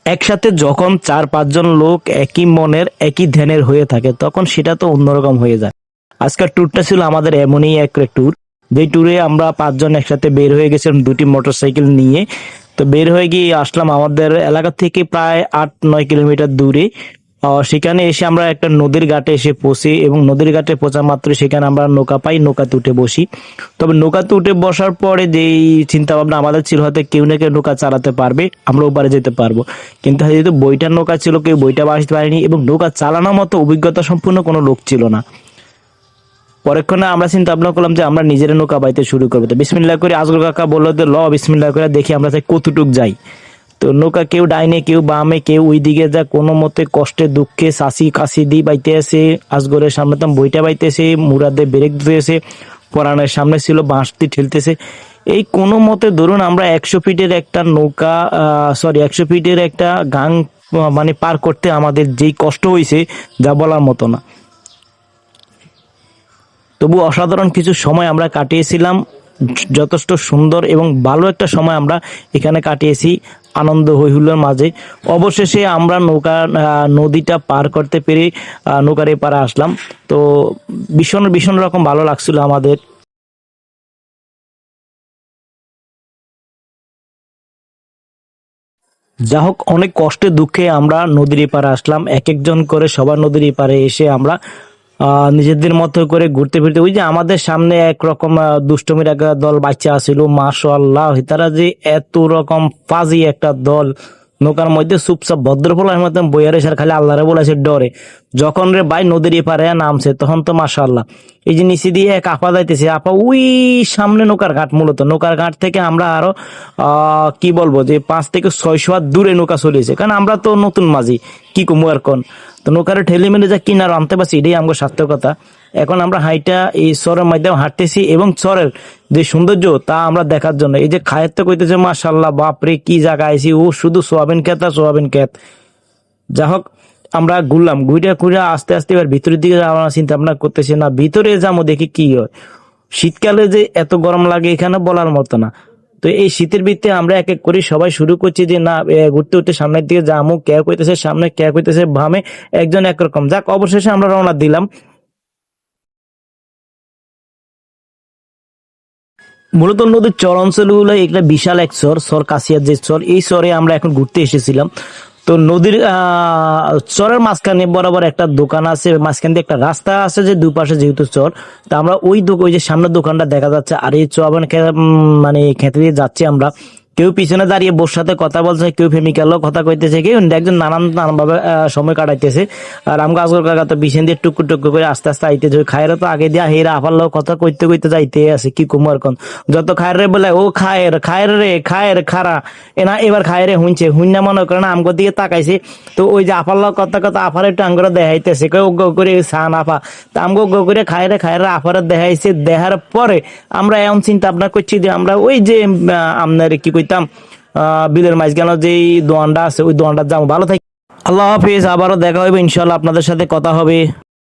একসাথে যখন 4-5 জন লোক একই মনের একই ধ্যানের হয়ে থাকে তখন সেটা তো অন্যরকম হয়ে যায়। আজকের ট্যুরটা ছিল আমাদের এমনই এক ট্যুর, যে ট্যুরে আমরা 5 জন একসাথে বের হয়ে গেছিলাম দুটি মোটরসাইকেল নিয়ে। তো বের হয়ে গিয়ে আসলাম আমাদের এলাকা থেকে প্রায় 8-9 কিলোমিটার দূরে। সেখানে এসে আমরা একটা নদীর ঘাটে এসে পৌঁছি এবং নদীর ঘাটে পৌঁছা মাত্র সেখানে আমরা নৌকা পাই, নৌকাতে উঠে বসি। তবে নৌকাতে উঠে বসার পরে যেই চিন্তা ভাবনা আমাদের ছিল, হয়তো কেউ না কেউ নৌকা চালাতে পারবে, আমরা ওপারে যেতে পারবো। কিন্তু যেহেতু বইটার নৌকা ছিল, কেউ বইটা বাসতে পারেনি এবং নৌকা চালানোর মতো অভিজ্ঞতা সম্পূর্ণ কোনো লোক ছিল না। পরক্ষণে আমরা চিন্তা ভাবনা করলাম যে আমরা নিজের নৌকা বাইতে শুরু করবো। তো বিসমিল্লাহ করে আজগর কাকা বললো যে ল বিসমিল্লাহ করে দেখি আমরা কতটুক যাই। তো নৌকা কেউ ডাইনে কেউ বামে কেউ ওই দিকে যা, কোনো মতে কষ্টে দুঃখে চাষি কাশি দিয়ে বাইতে আসে। আজগরের সামনে তো বইটা বাইতেছে, মুরাদে ব্রেক দিতেছে, পরানের সামনে ছিল বাঁশটি ঠেলতেছে। এই কোনো মতে ধরুন আমরা 100 ফিটের একটা নৌকা, 100 ফিটের একটা গাং মানে পার করতে আমাদের যেই কষ্ট হয়েছে যা বলার মতো না। তবু অসাধারণ কিছু সময় আমরা কাটিয়েছিলাম, যথেষ্ট সুন্দর এবং ভালো একটা সময় আমরা এখানে কাটিয়েছি আনন্দ হৈহুল্লোর মাঝে। অবশেষে আমরা নদীটা পার করতে পেরে নৌকার এপারে আসলাম। তো ভীষণ ভীষণ রকম ভালো লাগছিল আমাদের। যা হোক, অনেক কষ্টে দুঃখে আমরা নদীর এপারে আসলাম। এক একজন করে সবার নদীর এপারে এসে আমরা নিজেদের মতো করে ঘুরতে ফিরতে, ওই যে আমাদের সামনে একরকম দুষ্টমির একটা দল বাচ্চা আছিল, মাশাআল্লাহ তারা যে এত রকম ফাজি একটা দল নৌকার মধ্যে চুপচাপ ভদ্রফলার মতো বইয়ারে সার খালি আল্লাহরে বলেছে ডরে। যখন রে ভাই নদীর এপারে নামছে তখন তো মাশাআল্লাহ, এই যে নিচে দিয়ে এক আপা যাইতেছে, আপা ওই সামনে নৌকার ঘাট, মূলত নৌকার ঘাট থেকে আমরা আরো কি বলবো যে 500 থেকে 600 হাত দূরে নৌকা চলেছে, কারণ আমরা তো নতুন মাঝি কি কমু আর কোন। তো নৌকার ঠেলে মেলে যা কিনার আনতে পারছি এটাই আমাকে সার্থকতা। এখন আমরা হাইটা এই চরের মাধ্যমে হাঁটতেছি এবং চরের যে সৌন্দর্য তা আমরা দেখার জন্য, এই যে খায়ের তো কইতেছে মাশাআল্লাহ বাপরে কি জায়গা আইছি, ও শুধু সোয়াবিন ক্ষেত আর সোয়াবিন ক্ষেত। যা হোক, আমরা ঘুরলাম, ঘুরে ঘুরে আস্তে আস্তে এবার ভিতরের দিকে যাওয়ার চিন্তা ভাবনা করতেছি, না ভিতরে যাবো দেখি কি হয়। শীতকালে যে এত গরম লাগে এখানে বলার মতো না। তো এই শীতের ভিত্তিতে আমরা এক এক করে সবাই শুরু করছি যে না ঘুরতে ঘুরতে সামনের দিকে যাবো, কে কইতেছে সামনে কে কইতেছে বামে, একজন একরকম। যাক, অবশেষে আমরা রওনা দিলাম। মূলত নদীর চর অঞ্চলগুলো একটা বিশাল এক চর, চর কাশিয়ার যে চর, এই চরে আমরা এখন ঘুরতে এসেছিলাম। তো নদীর চরের মাঝখানে বরাবর একটা দোকান আছে, মাঝখান দিয়ে একটা রাস্তা আছে, যে দুপাশে যেহেতু চর। তো আমরা ওই যে সামনের দোকানটা দেখা যাচ্ছে, আর এই চর মানে খেতে দিয়ে যাচ্ছি আমরা। কেউ পিছনে দাঁড়িয়ে বোর সাথে কথা বলছে, কেউ ফেমিক্যালও কথা কইতেছে, কেউ একজন নানান নানান ভাবে সময় কাটাইতেছে। আর আমগো আজগর কাকা তো পিছন দিয়ে টুকু টুকু করে আস্তে আস্তে আইতেছে, খায়ের তো আগে দিয়া হেরা আফার লোক কথা কইতে কইতে যাইতে আছে কি কুমার কন। যত খায়ের রে বলে ও খায়ের খায়ের রে খায়ের খারা এনা, এবার খায়ের রে হুঁচে হুইনা মনে করেন আমগো দিকে তাকাইছে। তো ওই যে আফার লোক কথা কথা আফার একটু আঙ্গুরে দেখাইতেছে, কেউ গো করে সান আফা, তা আমগো গো করে খায়ের খায়ের আফারে দেখাইছে। দেখার পরে আমরা এমন চিন্তা ভাবনা করছি যে আমরা ওই যে আপনার কি কইতাম বিলের মাঝখানে যেই দোয়ানটা আছে ওই দোয়ানটা যাবো। ভালো থাকি, আল্লাহ হাফিজ, আবারও দেখা হবে ইনশাল্লাহ, আপনাদের সাথে কথা হবে।